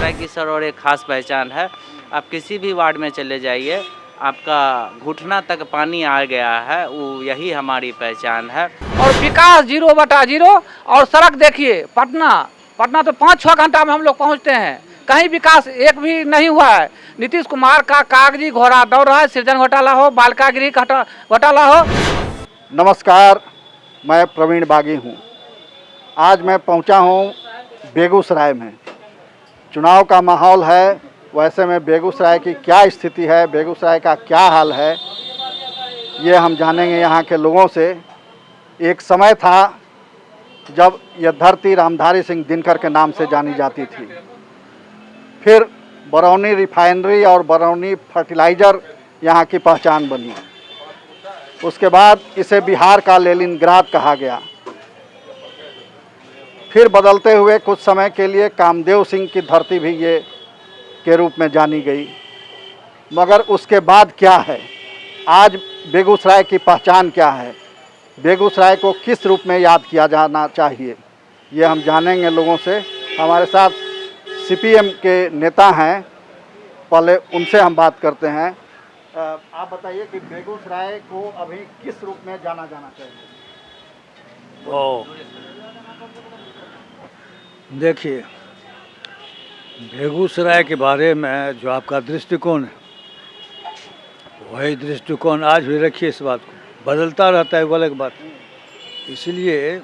बेगूसराय की सर और एक खास पहचान है। आप किसी भी वार्ड में चले जाइए, आपका घुटना तक पानी आ गया है, वो यही हमारी पहचान है। और विकास 0/0 और सड़क देखिए, पटना तो 5-6 घंटा में हम लोग पहुंचते हैं, कहीं विकास एक भी नहीं हुआ है। नीतीश कुमार का कागजी घोड़ा दौड़ रहा है, सृजन घोटाला हो, बालिका गृह घोटाला हो। नमस्कार, मैं प्रवीण बागी हूँ। आज मैं पहुँचा हूँ बेगूसराय में। चुनाव का माहौल है, वैसे में बेगूसराय की क्या स्थिति है, बेगूसराय का क्या हाल है, ये हम जानेंगे यहाँ के लोगों से। एक समय था जब यह धरती रामधारी सिंह दिनकर के नाम से जानी जाती थी। फिर बरौनी रिफाइनरी और बरौनी फर्टिलाइज़र यहाँ की पहचान बनी। उसके बाद इसे बिहार का लेनिनग्राद कहा गया। फिर बदलते हुए कुछ समय के लिए कामदेव सिंह की धरती भी ये के रूप में जानी गई। मगर उसके बाद क्या है, आज बेगूसराय की पहचान क्या है, बेगूसराय को किस रूप में याद किया जाना चाहिए, ये हम जानेंगे लोगों से। हमारे साथ सीपीएम के नेता हैं, पहले उनसे हम बात करते हैं। आप बताइए कि बेगूसराय को अभी किस रूप में जाना जाना चाहिए? देखिए, बेगूसराय के बारे में जो आपका दृष्टिकोण है, वही दृष्टिकोण आज भी रखिए। इस बात को बदलता रहता है, वो अलग बात। इसलिए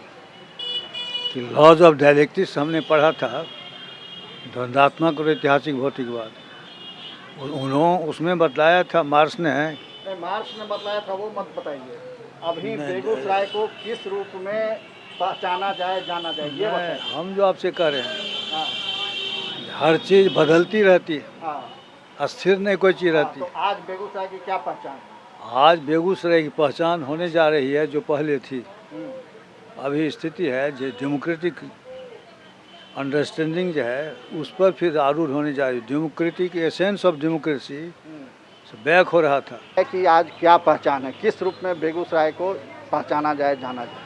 कि लॉज ऑफ डायलेक्टिक्स हमने पढ़ा था, द्वंद्वात्मक और ऐतिहासिक भौतिकवाद। उन्होंने उसमें बतलाया था, मार्क्स ने बतलाया था, वो मत बताइए। अभी बेगूसराय को किस रूप में पहचाना जाए, जाना जाए, ये बताइए। हम जो आपसे कह रहे हैं, हाँ। हर चीज़ बदलती रहती है, हाँ। अस्थिर नहीं कोई चीज़ रहती। तो आज बेगूसराय की क्या पहचान है? आज बेगूसराय की पहचान होने जा रही है जो पहले थी। अभी स्थिति है जो डेमोक्रेटिक अंडरस्टैंडिंग जो है उस पर फिर आरूढ़ होने जा रही है। Democratic essence of democracy back हो रहा था। कि आज क्या पहचान है, किस रूप में बेगूसराय को पहचाना जाए, जाना जाए?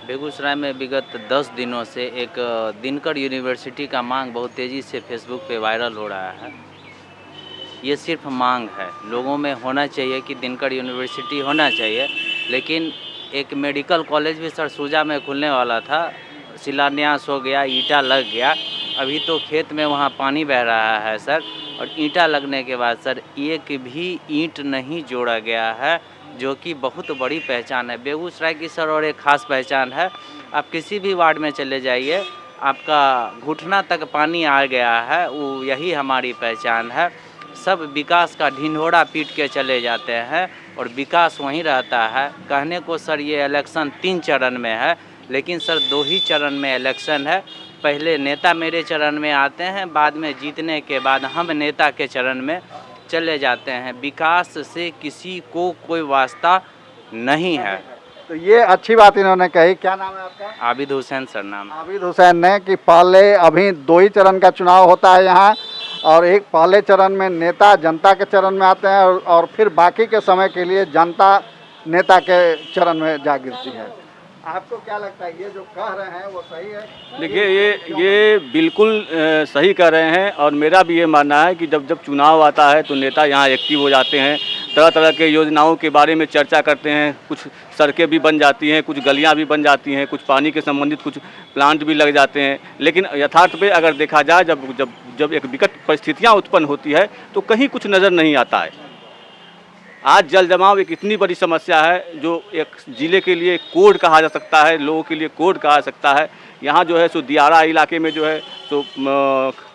बेगूसराय में विगत 10 दिनों से एक दिनकर यूनिवर्सिटी का मांग बहुत तेज़ी से फेसबुक पे वायरल हो रहा है। ये सिर्फ मांग है, लोगों में होना चाहिए कि दिनकर यूनिवर्सिटी होना चाहिए, लेकिन एक मेडिकल कॉलेज भी सर सूजा में खुलने वाला था, शिलान्यास हो गया, ईंटा लग गया, अभी तो खेत में वहाँ पानी बह रहा है सर। और ईंटा लगने के बाद सर एक भी ईंट नहीं जोड़ा गया है, जो कि बहुत बड़ी पहचान है बेगूसराय की सर और एक खास पहचान है। आप किसी भी वार्ड में चले जाइए, आपका घुटना तक पानी आ गया है, वो यही हमारी पहचान है। सब विकास का ढिंढोरा पीट के चले जाते हैं और विकास वहीं रहता है। कहने को सर ये इलेक्शन 3 चरण में है, लेकिन सर 2 ही चरण में इलेक्शन है। पहले नेता मेरे चरण में आते हैं, बाद में जीतने के बाद हम नेता के चरण में चले जाते हैं। विकास से किसी को कोई वास्ता नहीं है। तो ये अच्छी बात इन्होंने कही। क्या नाम है आपका? आबिद हुसैन सर नाम। आबिद हुसैन ने कि पहले अभी 2 ही चरण का चुनाव होता है यहाँ, और एक पहले चरण में नेता जनता के चरण में आते हैं और फिर बाकी के समय के लिए जनता नेता के चरण में जा गिरती है। आपको क्या लगता है, ये जो कह रहे हैं वो सही है? देखिए, ये बिल्कुल सही कह रहे हैं, और मेरा भी ये मानना है कि जब चुनाव आता है तो नेता यहाँ एक्टिव हो जाते हैं, तरह तरह के योजनाओं के बारे में चर्चा करते हैं। कुछ सड़कें भी बन जाती हैं, कुछ गलियाँ भी बन जाती हैं, कुछ पानी के संबंधित कुछ प्लांट भी लग जाते हैं। लेकिन यथार्थ पे अगर देखा जाए, जब एक विकट परिस्थितियाँ उत्पन्न होती है तो कहीं कुछ नज़र नहीं आता है। आज जल जमाव एक इतनी बड़ी समस्या है जो एक ज़िले के लिए कोड कहा जा सकता है, लोगों के लिए कोड कहा जा सकता है। यहाँ जो है सो दियारा इलाके में जो है सो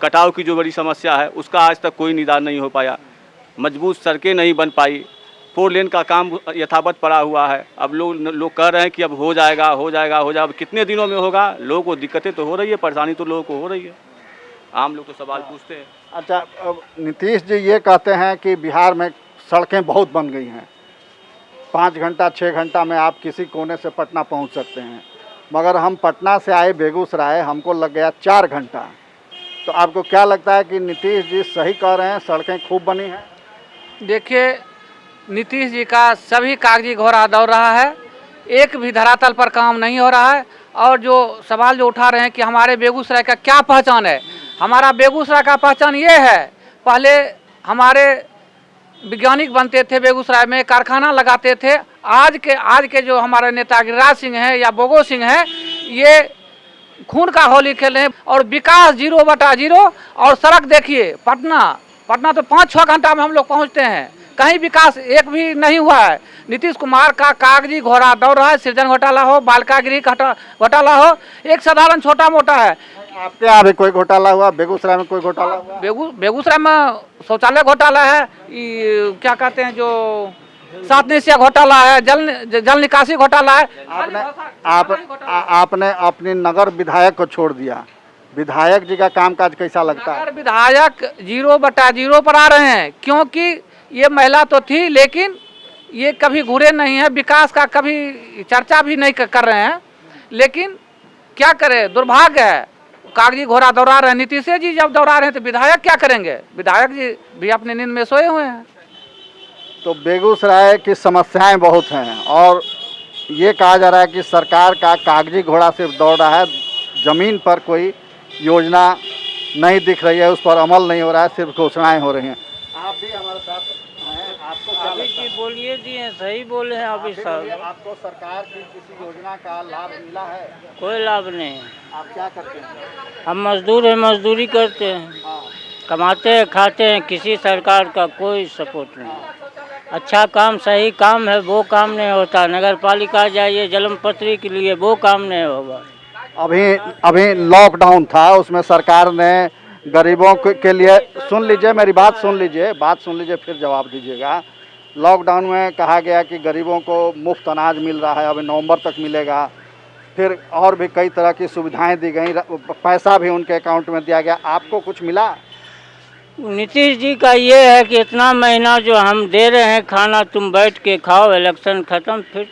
कटाव की जो बड़ी समस्या है, उसका आज तक कोई निदान नहीं हो पाया। मजबूत सड़कें नहीं बन पाई, 4 लेन का काम यथावत पड़ा हुआ है। अब लोग कह रहे हैं कि अब हो जाएगा। अब कितने दिनों में होगा? लोगों को दिक्कतें तो हो रही है, परेशानी तो लोगों को हो रही है। आम लोग तो सवाल पूछते हैं। अच्छा, नीतीश जी ये कहते हैं कि बिहार में सड़कें बहुत बन गई हैं, 5 घंटा 6 घंटा में आप किसी कोने से पटना पहुंच सकते हैं। मगर हम पटना से आए बेगूसराय, हमको लग गया 4 घंटा। तो आपको क्या लगता है कि नीतीश जी सही कह रहे हैं, सड़कें खूब बनी हैं? देखिए, नीतीश जी का सभी कागजी घोड़ा दौड़ रहा है, एक भी धरातल पर काम नहीं हो रहा है। और जो सवाल जो उठा रहे हैं कि हमारे बेगूसराय का क्या पहचान है, हमारा बेगूसराय का पहचान ये है, पहले हमारे वैज्ञानिक बनते थे बेगूसराय में, कारखाना लगाते थे। आज के जो हमारे नेता गिरिराज सिंह हैं या बोगो सिंह हैं, ये खून का होली खेले हैं। और विकास 0/0। और सड़क देखिए, पटना तो 5-6 घंटा में हम लोग पहुंचते हैं। कहीं विकास एक भी नहीं हुआ है। नीतीश कुमार का कागजी घोड़ा दौड़ रहा है। सृजन घोटाला हो, बालिका गृह घोटाला हो, एक साधारण छोटा मोटा है। आपके यहाँ भी कोई घोटाला हुआ? बेगूसराय में कोई घोटाला हुआ? बेगूसराय में शौचालय घोटाला है, क्या कहते हैं जो 7 निश्चय घोटाला है, जल निकासी घोटाला है। आपने अपनी नगर विधायक को छोड़ दिया। विधायक जी का कामकाज कैसा लगता है? नगर विधायक 0/0 पर आ रहे हैं, क्योंकि ये महिला तो थी लेकिन ये कभी घुरे नहीं है, विकास का कभी चर्चा भी नहीं कर रहे हैं। लेकिन क्या करें, दुर्भाग्य है, कागजी घोड़ा दौड़ा रहे हैं। नीतीश जी जब दौड़ा रहे हैं तो विधायक क्या करेंगे? विधायक जी भी अपनी नींद में सोए हुए हैं। तो बेगूसराय की समस्याएं बहुत हैं और ये कहा जा रहा है कि सरकार का कागजी घोड़ा सिर्फ दौड़ रहा है, ज़मीन पर कोई योजना नहीं दिख रही है, उस पर अमल नहीं हो रहा है, सिर्फ घोषणाएं हो रही हैं। आप भी हमारे साथ हैं, आपको क्या लगता है? बोलिए जी, सही बोले हैं आप साहब। आपको सरकार की किसी योजना का लाभ मिला है? कोई लाभ नहीं। आप क्या करते हैं? हम मजदूर हैं, मजदूरी करते हैं, हाँ, कमाते हैं, खाते हैं, किसी सरकार का कोई सपोर्ट नहीं। अच्छा काम, सही काम है वो काम नहीं होता। नगर पालिका जाइए जन्मपत्री के लिए, वो काम नहीं होगा। अभी लॉकडाउन था, उसमें सरकार ने गरीबों के लिए, सुन लीजिए मेरी बात सुन लीजिए फिर जवाब दीजिएगा। लॉकडाउन में कहा गया कि गरीबों को मुफ्त अनाज मिल रहा है, अभी नवंबर तक मिलेगा। फिर और भी कई तरह की सुविधाएं दी गई, पैसा भी उनके अकाउंट में दिया गया। आपको कुछ मिला? नीतीश जी का ये है कि इतना महीना जो हम दे रहे हैं खाना, तुम बैठ के खाओ, इलेक्शन खत्म, फिर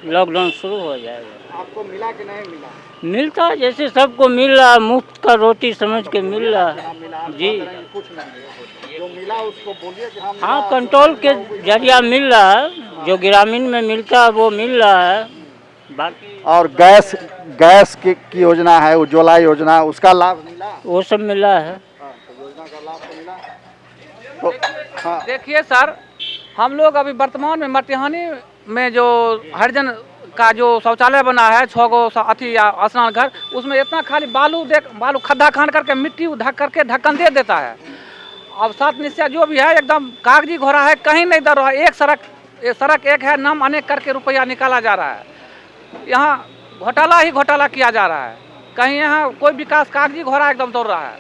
लॉकडाउन शुरू हो जाएगा। आपको मिला कि नहीं मिला? मिलता है, जैसे सबको मिल रहा है, मुफ्त का रोटी समझ के मिल रहा है जी। कुछ नहीं, जो मिला उसको बोलिए कि हम, हाँ, कंट्रोल के जरिया मिल रहा है, जो ग्रामीण में मिलता है वो मिल रहा है। बाकी और गैस की योजना है, उज्ज्वला योजना, उसका लाभ मिला? वो सब मिला है। योजना का लाभ तो मिला। तो हाँ, देखिए सर, हम लोग अभी वर्तमान में मटिहानी में जो हरिजन का जो शौचालय बना है, 6 गो अथी या स्नान घर, उसमें इतना खाली बालू खड्डा खान करके मिट्टी ढक करके ढक्कन दे देता है। अब 7 निश्चय जो भी है एकदम कागजी घोड़ा है, कहीं नहीं दर रहा है। एक सड़क एक है, नाम अनेक करके रुपया निकाला जा रहा है। यहाँ घोटाला ही घोटाला किया जा रहा है। कहीं यहाँ कोई विकास, कागजी घोड़ा एकदम दौड़ रहा है।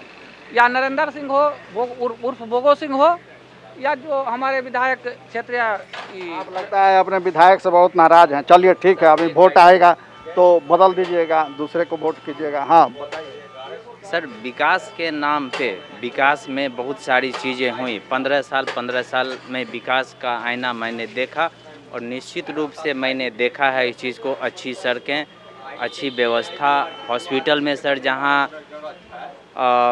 या नरेंद्र सिंह हो, उर्फ बोगो सिंह हो, या जो हमारे विधायक क्षेत्रीय। आप लगता है अपने विधायक से बहुत नाराज हैं। चलिए ठीक है, अभी वोट आएगा तो बदल दीजिएगा, दूसरे को वोट कीजिएगा। हाँ बताइए सर, विकास के नाम पे, विकास में बहुत सारी चीज़ें हुई। 15 साल में विकास का आईना मैंने देखा और निश्चित रूप से मैंने देखा है इस चीज़ को। अच्छी सड़कें, अच्छी व्यवस्था, हॉस्पिटल में सर जहाँ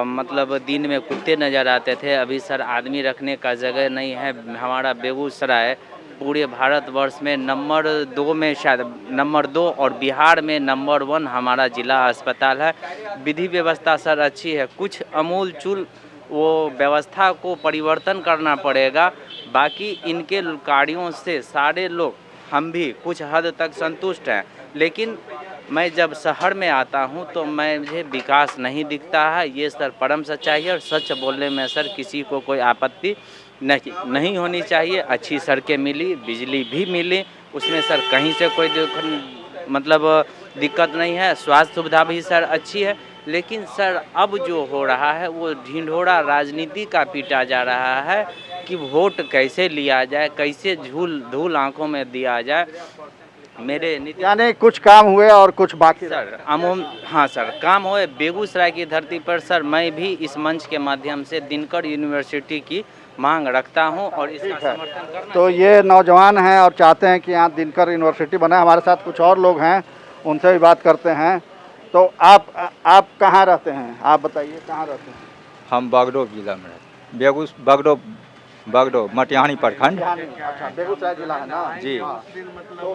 मतलब दिन में कुत्ते नज़र आते थे, अभी सर आदमी रखने का जगह नहीं है। हमारा बेगूसराय पूरे भारतवर्ष में नंबर 2 में, शायद नंबर 2 और बिहार में नंबर 1 हमारा जिला अस्पताल है। विधि व्यवस्था सर अच्छी है, कुछ अमूल चूल वो व्यवस्था को परिवर्तन करना पड़ेगा। बाकी इनके कार्यों से सारे लोग, हम भी कुछ हद तक संतुष्ट हैं। लेकिन मैं जब शहर में आता हूं तो मुझे विकास नहीं दिखता है। ये सर परम सच्चाई है और सच बोलने में सर किसी को कोई आपत्ति नहीं होनी चाहिए। अच्छी सड़कें मिली, बिजली भी मिली, उसमें सर कहीं से कोई दिक्कत नहीं है। स्वास्थ्य सुविधा भी सर अच्छी है। लेकिन सर अब जो हो रहा है वो ढिंढोरा राजनीति का पीटा जा रहा है कि वोट कैसे लिया जाए, कैसे धूल आंखों में दिया जाए। यानी कुछ काम हुए और कुछ बाकी सर हाँ सर, काम हुए। बेगूसराय की धरती पर सर मैं भी इस मंच के माध्यम से दिनकर यूनिवर्सिटी की मांग रखता हूं और इसका समर्थन करना। तो ये नौजवान हैं और चाहते हैं कि यहाँ दिनकर यूनिवर्सिटी बने। हमारे साथ कुछ और लोग हैं, उनसे भी बात करते हैं। तो आप कहाँ रहते हैं? आप बताइए कहाँ रहते हैं? हम बागडोर जिला में रहते, बागडोर मटिहानी प्रखंड। अच्छा, बेगूसराय जिला है ना जी। तो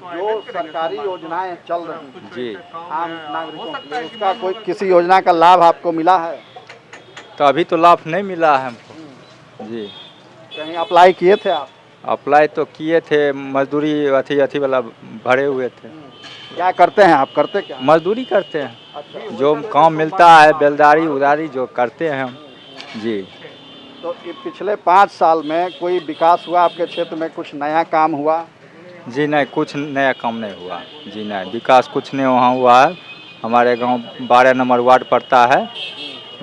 जो सरकारी योजनाएं चल रही हैं जी, आम नागरिकों के लिए, उसका कोई किसी योजना का लाभ आपको मिला है? तो अभी तो लाभ नहीं मिला है हमको जी। कहीं अप्लाई किए थे आप? अप्लाई तो किए थे, मजदूरी अथी वाला भरे हुए थे। क्या करते हैं आप, करते क्या? मजदूरी करते हैं, जो काम मिलता है बेलदारी उदारी जो करते हैं हम जी। तो ये पिछले 5 साल में कोई विकास हुआ आपके क्षेत्र में, कुछ नया काम हुआ? जी नहीं, कुछ नया काम नहीं हुआ जी, नहीं विकास कुछ नहीं वहाँ हुआ है। हमारे गांव 12 नंबर वार्ड पड़ता है,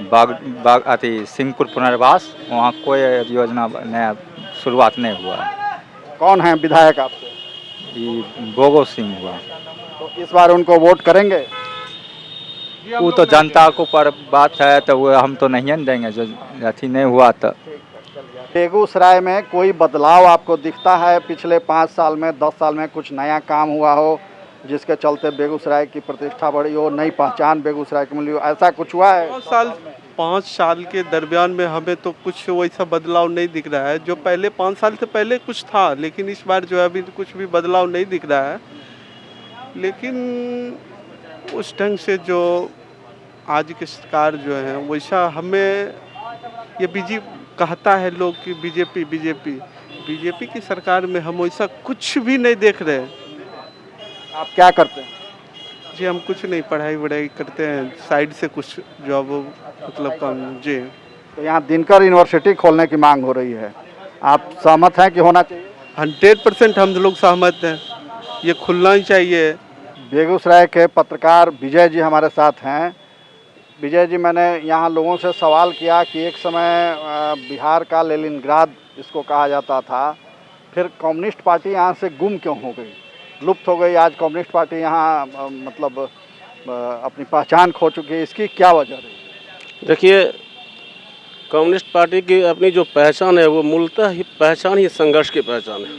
बाग अथी सिंहपुर पुनर्वास, वहाँ कोई योजना नया शुरुआत नहीं हुआ है। कौन है विधायक आपके? ये बोगो सिंह हुआ। तो इस बार उनको वोट करेंगे? वो तो जनता को पर बात है, तो वो हम तो नहीं न देंगे जो अथी नहीं हुआ तो। बेगूसराय में कोई बदलाव आपको दिखता है पिछले 5 साल में, 10 साल में कुछ नया काम हुआ हो जिसके चलते बेगूसराय की प्रतिष्ठा बढ़ी हो, नई पहचान बेगूसराय की मिली हो, ऐसा कुछ हुआ है? 5 साल के दरमियान में हमें तो कुछ वैसा बदलाव नहीं दिख रहा है। जो पहले 5 साल से पहले कुछ था, लेकिन इस बार जो है अभी कुछ भी बदलाव नहीं दिख रहा है। लेकिन उस ढंग से जो आज की सरकार जो है वैसा हमें ये कहता है लोग कि बीजेपी की सरकार में हम वैसा कुछ भी नहीं देख रहे हैं। आप क्या करते हैं? जी हम कुछ नहीं, पढ़ाई करते हैं, साइड से कुछ जॉब मतलब काम जी। तो यहाँ दिनकर यूनिवर्सिटी खोलने की मांग हो रही है, आप सहमत हैं कि होना चाहिए? 100% हम लोग सहमत हैं, ये खुलना ही चाहिए। बेगूसराय के पत्रकार विजय जी हमारे साथ हैं। विजय जी, मैंने यहाँ लोगों से सवाल किया कि एक समय बिहार का लेनिनग्राद इसको कहा जाता था, फिर कम्युनिस्ट पार्टी यहाँ से गुम क्यों हो गई, लुप्त हो गई, आज कम्युनिस्ट पार्टी यहाँ मतलब अपनी पहचान खो चुकी है, इसकी क्या वजह रही? देखिए, कम्युनिस्ट पार्टी की अपनी जो पहचान है वो मूलतः ही पहचान ही संघर्ष की पहचान है।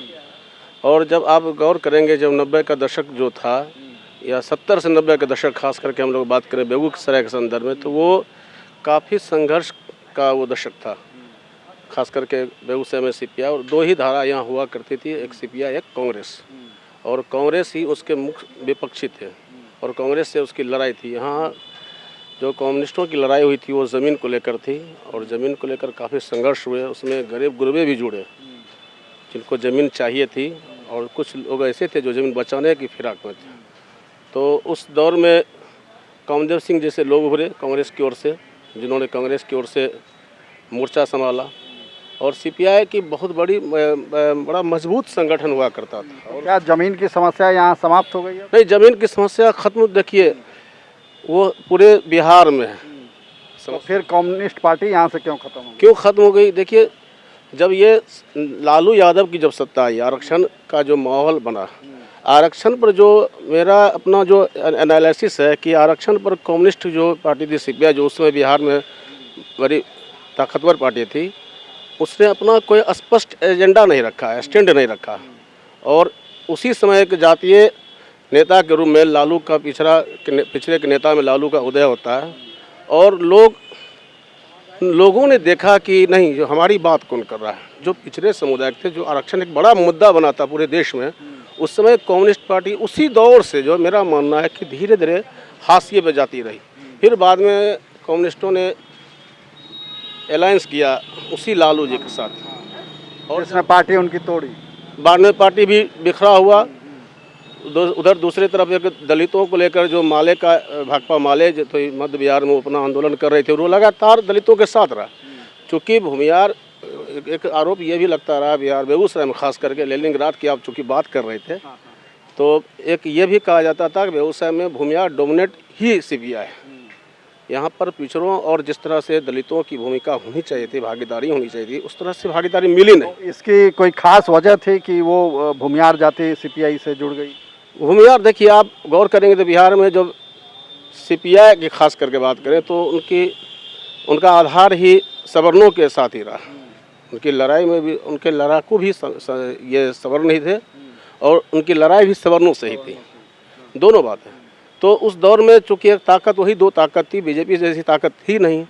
और जब आप गौर करेंगे, जब 90 का दशक जो था या 70 से 90 के दशक खास करके हम लोग बात करें बेगूसराय के संदर्भ में, तो वो काफ़ी संघर्ष का वो दशक था। खास करके बेगूसराय में सीपीआई और 2 ही धारा यहाँ हुआ करती थी, एक सीपीआई एक कांग्रेस, और कांग्रेस ही उसके मुख्य विपक्षी थे और कांग्रेस से उसकी लड़ाई थी। यहाँ जो कम्युनिस्टों की लड़ाई हुई थी वो ज़मीन को लेकर थी और ज़मीन को लेकर काफ़ी संघर्ष हुए, उसमें गरीब गुरबे भी जुड़े जिनको ज़मीन चाहिए थी और कुछ लोग ऐसे थे जो ज़मीन बचाने की फिराक में थे। तो उस दौर में कामदेव सिंह जैसे लोग उभरे कांग्रेस की ओर से, जिन्होंने कांग्रेस की ओर से मोर्चा संभाला और सीपीआई की बहुत बड़ा मजबूत संगठन हुआ करता था। और क्या ज़मीन की समस्या यहाँ समाप्त हो गई है? नहीं, ज़मीन की समस्या खत्म, देखिए वो पूरे बिहार में है। तो फिर कम्युनिस्ट पार्टी यहाँ से क्यों खत्म हो गई? क्यों खत्म हो गई? देखिए, जब ये लालू यादव की जब सत्ता आई, आरक्षण का जो माहौल बना, आरक्षण पर जो मेरा अपना जो एनालिसिस है कि आरक्षण पर कम्युनिस्ट जो पार्टी थी सीपीआई, जो उस समय बिहार में बड़ी ताकतवर पार्टी थी, उसने अपना कोई स्पष्ट एजेंडा नहीं रखा, स्टैंड नहीं रखा। और उसी समय एक जातीय नेता के रूप में लालू का पिछड़े के नेता में लालू का उदय होता है और लोगों ने देखा कि नहीं, जो हमारी बात कौन कर रहा है, जो पिछड़े समुदाय थे, जो आरक्षण एक बड़ा मुद्दा बना था पूरे देश में, उस समय कम्युनिस्ट पार्टी उसी दौर से, जो मेरा मानना है कि धीरे धीरे हाशिए पे जाती रही। फिर बाद में कम्युनिस्टों ने अलायंस किया उसी लालू जी के साथ और इसने पार्टी उनकी तोड़ी। बाद में पार्टी भी बिखरा हुआ। उधर दूसरी तरफ एक दलितों को लेकर जो माले का भाकपा माले जो तो मध्य बिहार में अपना आंदोलन कर रहे थे, वो लगातार दलितों के साथ रहा। चूँकि भूमियार एक आरोप ये भी लगता रहा बिहार बेगूसराय में, खास करके लेनिनग्राद की आप चूँकि बात कर रहे थे, तो एक ये भी कहा जाता था कि बेगूसराय में भूमियार डोमिनेट ही सीपीआई है। यहाँ पर पिछड़ों और जिस तरह से दलितों की भूमिका होनी चाहिए थी, भागीदारी होनी चाहिए थी, उस तरह से भागीदारी मिली नहीं। इसकी कोई खास वजह थी कि वो भूमियार जाति सीपीआई से जुड़ गई? भूमियार, देखिए आप गौर करेंगे तो बिहार में जब सीपीआई की खास करके बात करें तो उनका आधार ही सवर्णों के साथ ही रहा। उनकी लड़ाई में भी उनके लड़ाकू भी ये सवर्ण ही थे और उनकी लड़ाई भी सवर्णों से ही थी, दोनों बात है। तो उस दौर में चूँकि एक ताकत, वही 2 ताकत थी, बीजेपी जैसी ताकत थी नहीं।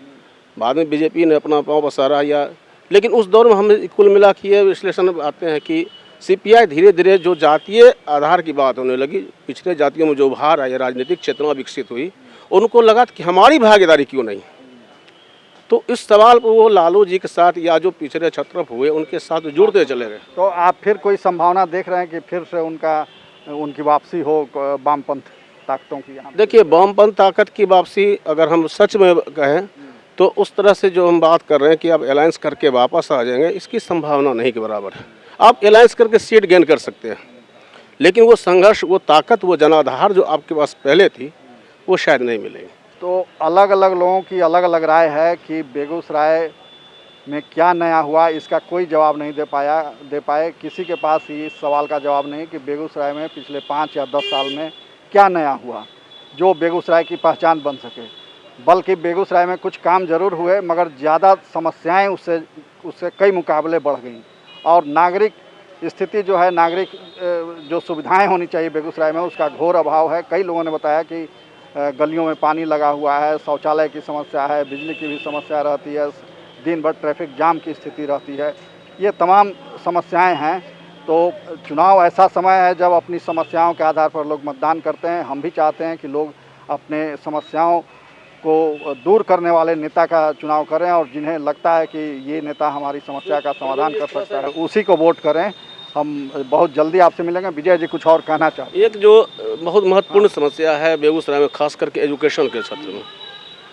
बाद में बीजेपी ने अपना पाँव पसारा या, लेकिन उस दौर में हम कुल मिला के ये विश्लेषण आते हैं कि सीपीआई धीरे धीरे जो जातीय आधार की बात होने लगी, पिछले जातियों में जो उभार आई, राजनीतिक चेतना विकसित हुई, उनको लगा कि हमारी भागीदारी क्यों नहीं, तो इस सवाल पर वो लालू जी के साथ या जो पिछले छत्रप हुए उनके साथ जुड़ते चले गए। तो आप फिर कोई संभावना देख रहे हैं कि फिर से उनकी वापसी हो वामपंथ ताकतों की? यहाँ देखिए, वामपंथ ताकत की वापसी अगर हम सच में कहें तो उस तरह से जो हम बात कर रहे हैं कि आप अलायंस करके वापस आ जाएंगे, इसकी संभावना नहीं के बराबर है। आप अलायंस करके सीट गेन कर सकते हैं, लेकिन वो संघर्ष, वो ताकत, वो जनाधार जो आपके पास पहले थी वो शायद नहीं मिलेगी। तो अलग अलग लोगों की अलग अलग राय है कि बेगूसराय में क्या नया हुआ, इसका कोई जवाब नहीं दे पाए। किसी के पास इस सवाल का जवाब नहीं कि बेगूसराय में पिछले 5 या 10 साल में क्या नया हुआ जो बेगूसराय की पहचान बन सके। बल्कि बेगूसराय में कुछ काम जरूर हुए, मगर ज़्यादा समस्याएं उससे कई मुकाबले बढ़ गई। और नागरिक स्थिति जो है, नागरिक जो सुविधाएं होनी चाहिए बेगूसराय में, उसका घोर अभाव है। कई लोगों ने बताया कि गलियों में पानी लगा हुआ है, शौचालय की समस्या है, बिजली की भी समस्या रहती है, दिन भर ट्रैफिक जाम की स्थिति रहती है। ये तमाम समस्याएं हैं। तो चुनाव ऐसा समय है जब अपनी समस्याओं के आधार पर लोग मतदान करते हैं। हम भी चाहते हैं कि लोग अपने समस्याओं को दूर करने वाले नेता का चुनाव करें, और जिन्हें लगता है कि ये नेता हमारी समस्या का समाधान कर सकता है उसी को वोट करें। हम बहुत जल्दी आपसे मिलेंगे। विजय जी कुछ और कहना चाहते हैं? एक जो बहुत महत्वपूर्ण समस्या है बेगूसराय में, खास करके एजुकेशन के क्षेत्र में,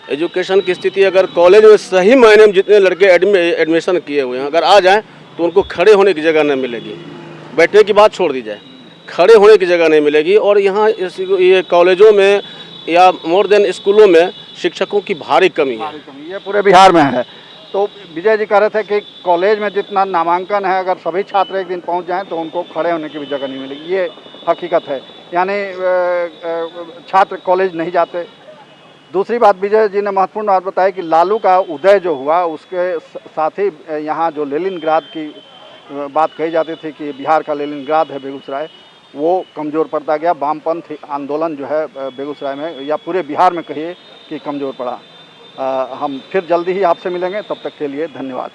एजुकेशन की स्थिति, अगर कॉलेज में सही मायने में जितने लड़के एडमिशन किए हुए हैं अगर आ जाएं तो उनको खड़े होने की जगह नहीं मिलेगी। बैठने की बात छोड़ दी जाए, खड़े होने की जगह नहीं मिलेगी। और यहाँ ये कॉलेजों में या मोर देन स्कूलों में शिक्षकों की भारी कमी है। ये पूरे बिहार में है। तो विजय जी कह रहे थे कि कॉलेज में जितना नामांकन है, अगर सभी छात्र एक दिन पहुंच जाएं तो उनको खड़े होने की भी जगह नहीं मिलेगी। ये हकीकत है, यानी छात्र कॉलेज नहीं जाते। दूसरी बात, विजय जी ने महत्वपूर्ण बात बताई कि लालू का उदय जो हुआ उसके साथ ही यहाँ जो लेनिनग्राद की बात कही जाती थी कि बिहार का लेनिनग्राद है बेगूसराय, वो कमज़ोर पड़ता गया। वामपंथ आंदोलन जो है बेगूसराय में या पूरे बिहार में कहिए कि कमज़ोर पड़ा। हम फिर जल्दी ही आपसे मिलेंगे, तब तक के लिए धन्यवाद।